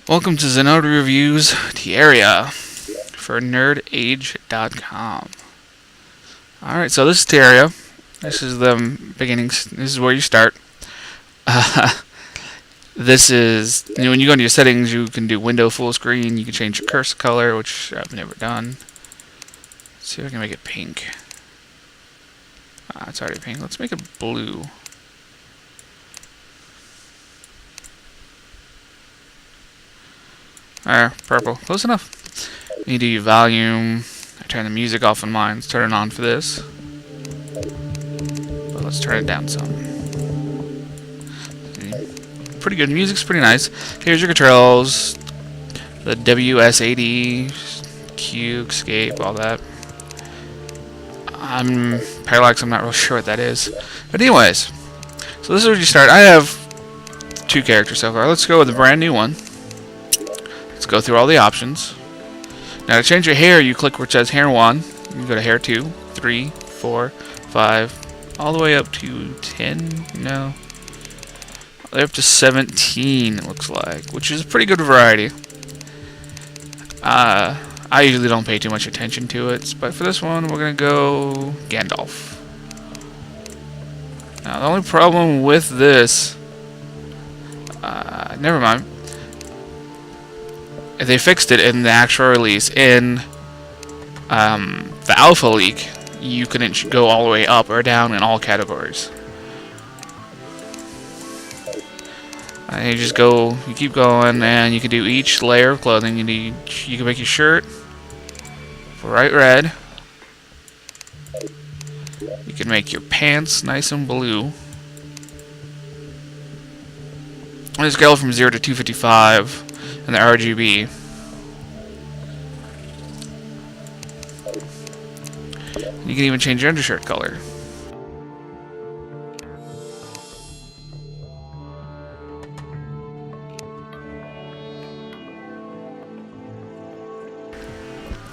Welcome to Xenoti Reviews Terraria for nerdage.com. Alright, so this is Terraria. This is the beginnings. This is where you start. This is, when you go into your settings, you can do window full screen. You can change your cursor color, which I've never done. Let's see if I can make it pink. It's already pink. Let's make it blue. Purple. Close enough. You do your volume. I turn the music off on mine. Let's turn it on for this. But let's turn it down some. Pretty good. Music's pretty nice. Here's your controls. The WSAD, Q, escape, all that. I'm parallax. I'm not real sure what that is. But anyways, so this is where you start. I have 2 characters so far. Let's go with a brand new one. Let's go through all the options. Now to change your hair, you click where it says hair 1. You go to hair 2, 3, 4, 5, all the way up to 10. No, all the way up to 17. It looks like, which is a pretty good variety. I usually don't pay too much attention to it, but for this one, we're gonna go Gandalf. Now the only problem with this, never mind. They fixed it in the actual release. In the alpha leak, you couldn't go all the way up or down in all categories. And you just go, you keep going, and you can do each layer of clothing. You can make your shirt bright red. You can make your pants nice and blue. On a scale from 0 to 255. And the RGB. You can even change your undershirt color.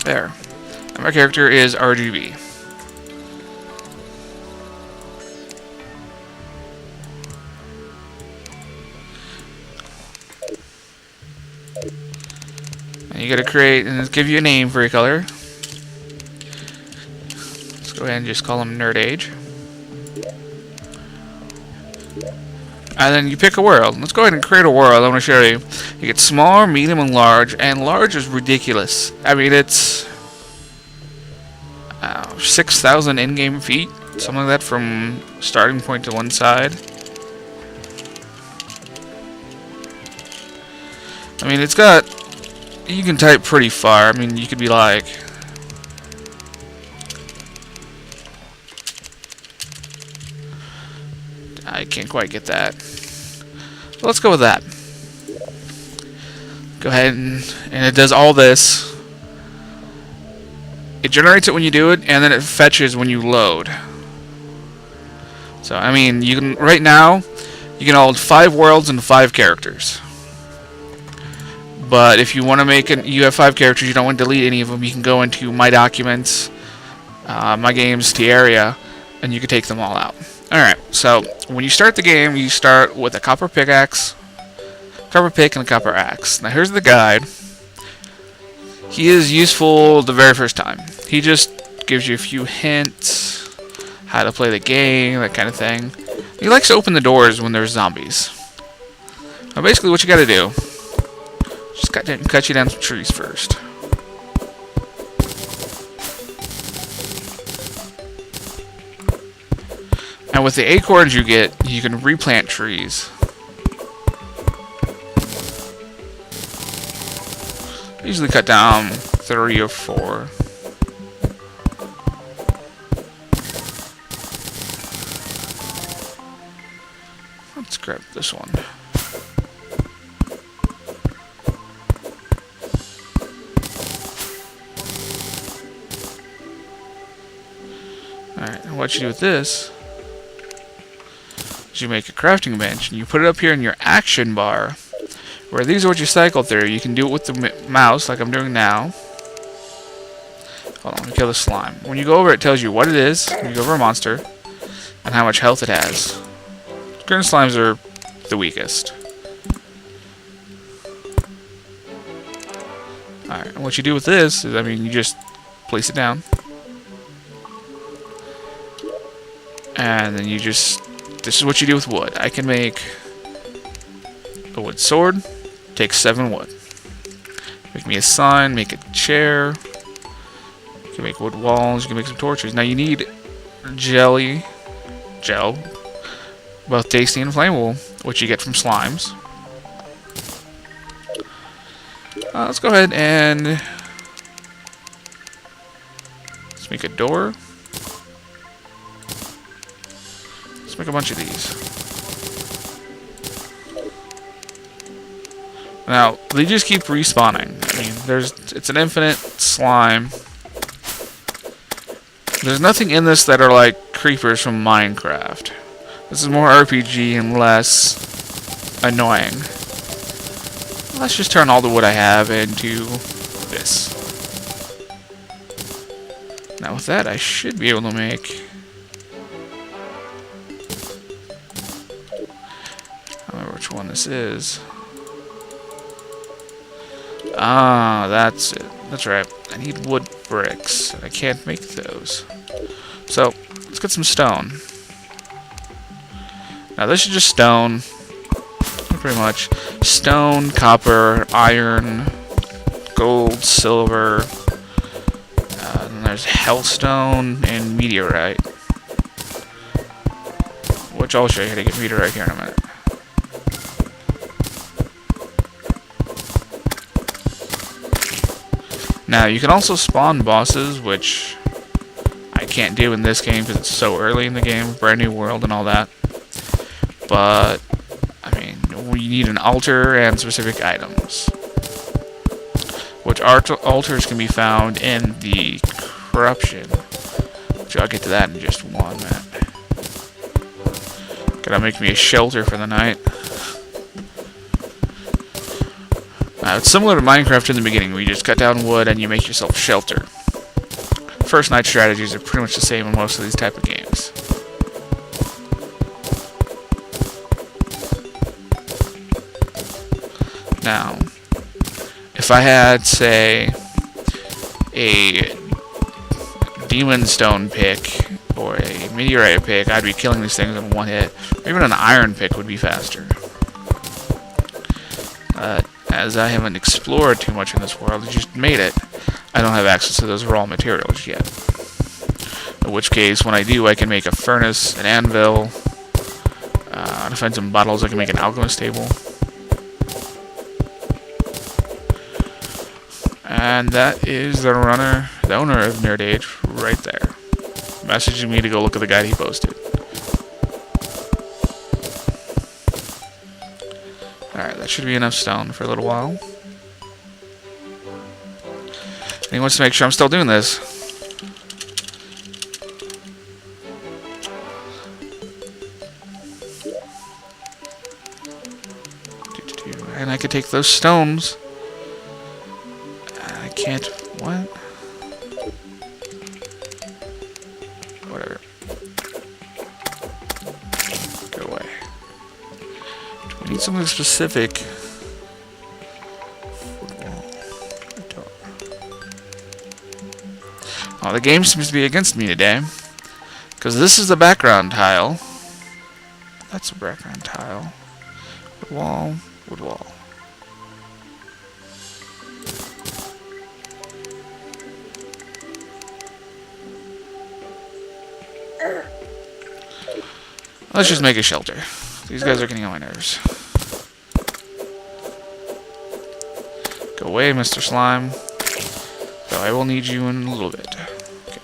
There. And my character is RGB. And you gotta create, and give you a name for your color. Let's go ahead and just call them Nerd Age. And then you pick a world. Let's go ahead and create a world. I want to show you. You get small, medium, and large. And large is ridiculous. I mean, it's 6,000 in-game feet. Something like that from starting point to one side. I mean, it's got... You can type pretty far. I mean, you could be like... I can't quite get that. So let's go with that. Go ahead and it does all this. It generates it when you do it, and then it fetches when you load. So, I mean, you can... Right now, you can hold 5 worlds and 5 characters. But if you want to make it, you have 5 characters, you don't want to delete any of them, you can go into My Documents, My Games, Terraria, and you can take them all out. Alright, so when you start the game, you start with a copper pickaxe, copper pick, and a copper axe. Now here's the guide. He is useful the very first time. He just gives you a few hints, how to play the game, that kind of thing. He likes to open the doors when there's zombies. Now basically what you gotta do, just cut you down some trees first. And with the acorns you get, you can replant trees. I usually cut down 3 or 4. Let's grab this one. Alright, and what you do with this is you make a crafting bench, and you put it up here in your action bar, where these are what you cycle through. You can do it with the mouse, like I'm doing now. Hold on, let me kill the slime. When you go over, it tells you what it is, when you go over a monster, and how much health it has. Green slimes are the weakest. Alright, and what you do with this is, I mean, you just place it down. And then you just... This is what you do with wood. I can make a wood sword. Takes 7 wood. Make me a sign, make a chair. You can make wood walls, you can make some torches. Now you need gel, both tasty and flammable, which you get from slimes. Let's go ahead and let's make a door. Let's make a bunch of these. Now, they just keep respawning. I mean, it's an infinite slime. There's nothing in this that are like creepers from Minecraft. This is more RPG and less annoying. Let's just turn all the wood I have into this. Now with that, I should be able to make... I don't remember which one this is. Ah, that's it. That's right. I need wood bricks, and I can't make those. So, let's get some stone. Now this is just stone. Pretty much. Stone, copper, iron, gold, silver. Then there's hellstone and meteorite. Which I'll show you how to get meteorite here in a minute. Now, you can also spawn bosses, which I can't do in this game because it's so early in the game, brand new world and all that. But, I mean, we need an altar and specific items. Which altars can be found in the corruption. Which I'll get to that in just 1 minute. Gotta make me a shelter for the night. It's similar to Minecraft in the beginning, where you just cut down wood and you make yourself shelter. First night strategies are pretty much the same in most of these type of games. Now, if I had, say, a demon stone pick or a meteorite pick, I'd be killing these things in 1 hit. Or even an iron pick would be faster. As I haven't explored too much in this world, I just made it, I don't have access to those raw materials yet. In which case, when I do, I can make a furnace, an anvil, to find some bottles, I can make an alchemist table. And that is the owner of Nerd Age, right there. Messaging me to go look at the guide he posted. Alright, that should be enough stone for a little while. And he wants to make sure I'm still doing this. And I could take those stones. I can't... What? Whatever. Go away. Do we need something specific? Oh, the game seems to be against me today. Because this is the background tile. That's a background tile. Wood wall. Wood wall. Let's just make a shelter. These guys are getting on my nerves. Go away, Mr. Slime. Though I will need you in a little bit. Okay.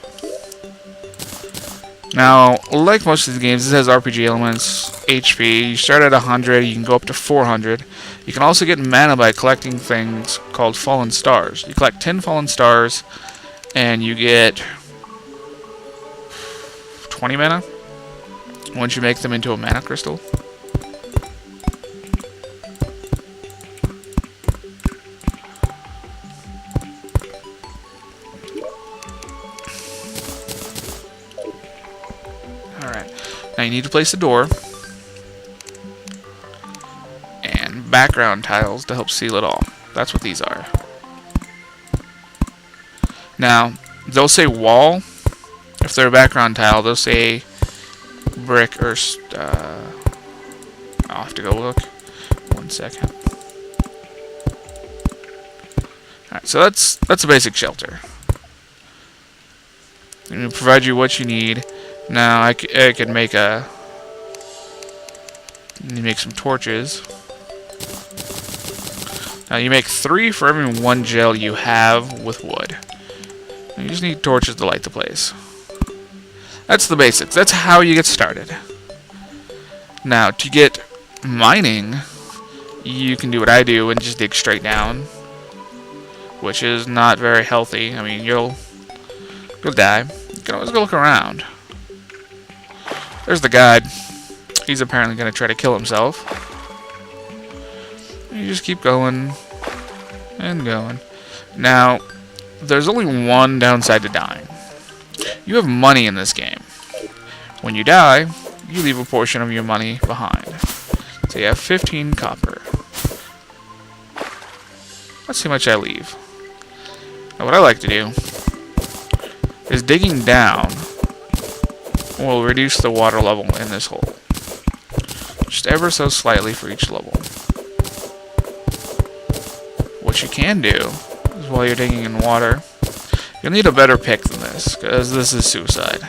Now, like most of the games, this has RPG elements, HP. You start at 100, you can go up to 400. You can also get mana by collecting things called fallen stars. You collect 10 fallen stars, and you get 20 mana once you make them into a mana crystal. Alright, now you need to place a door and background tiles to help seal it all. That's what these are. Now, they'll say wall. If they're a background tile, they'll say brick or... I'll have to go look. 1 second. Alright, so that's a basic shelter. It'll provide you what you need. Now, I can make some torches. Now, you make 3 for every 1 gel you have with wood. You just need torches to light the place. That's the basics. That's how you get started. Now, to get mining, you can do what I do and just dig straight down, which is not very healthy. I mean, you'll die. You can always go look around. There's the guide. He's apparently going to try to kill himself. You just keep going and going. Now, there's only one downside to dying. You have money in this game. When you die, you leave a portion of your money behind. So you have 15 copper. Let's see how much I leave. Now what I like to do is digging down will reduce the water level in this hole. Just ever so slightly for each level. What you can do is while you're digging in water, you'll need a better pick than this, because this is suicide.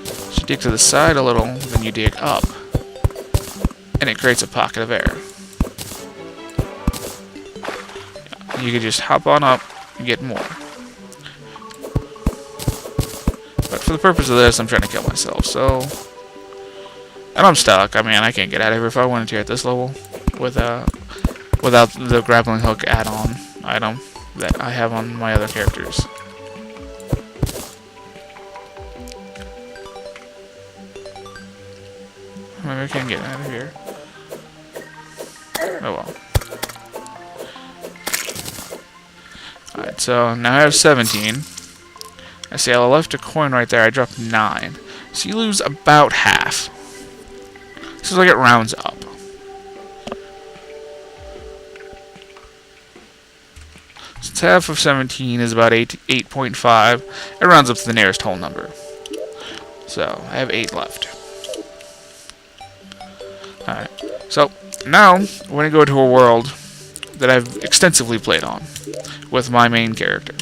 So you dig to the side a little, then you dig up, and it creates a pocket of air. You can just hop on up and get more. But for the purpose of this, I'm trying to kill myself, so... And I'm stuck. I mean, I can't get out of here if I wanted to at this level without the grappling hook add-on item that I have on my other characters. Maybe I can't get out of here. Oh well. Alright, so now I have 17. I see I left a coin right there. I dropped 9. So you lose about half. This is like it rounds up. Since half of 17 is about 8.5, it rounds up to the nearest whole number. So I have 8 left. Alright, so now we're going to go to a world that I've extensively played on with my main character.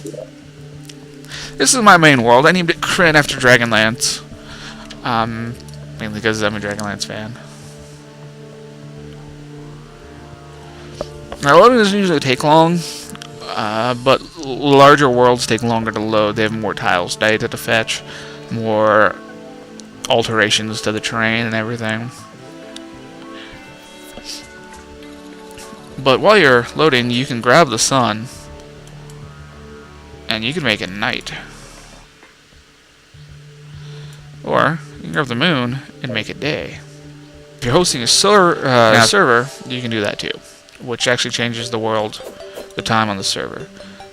This is my main world. I named it Kryn after Dragonlance. Mainly because I'm a Dragonlance fan. Now, loading doesn't usually take long, but larger worlds take longer to load. They have more tiles data to fetch, more alterations to the terrain and everything. But while you're loading, you can grab the sun, and you can make it night. Or, you can grab the moon and make it day. If you're hosting a server, you can do that too, which actually changes the world, the time on the server.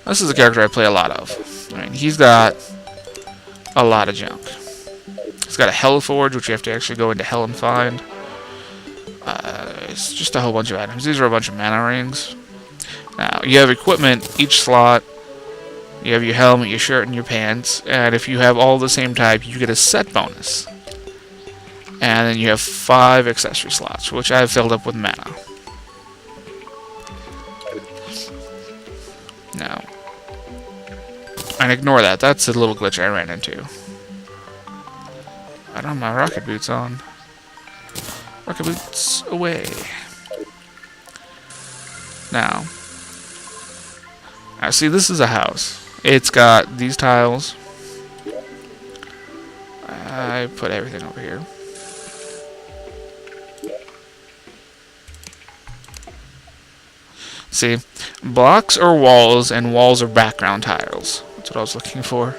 This is a character I play a lot of. I mean, he's got a lot of junk. He's got a Hell Forge, which you have to actually go into Hell and find. It's just a whole bunch of items. These are a bunch of mana rings. Now, you have equipment, each slot. You have your helmet, your shirt, and your pants. And if you have all the same type, you get a set bonus. And then you have 5 accessory slots, which I have filled up with mana. Now, and ignore that. That's a little glitch I ran into. I don't have my rocket boots on. Rocket boots away. Now, see, this is a house. It's got these tiles. I put everything over here. See, blocks are walls, and walls are background tiles. That's what I was looking for.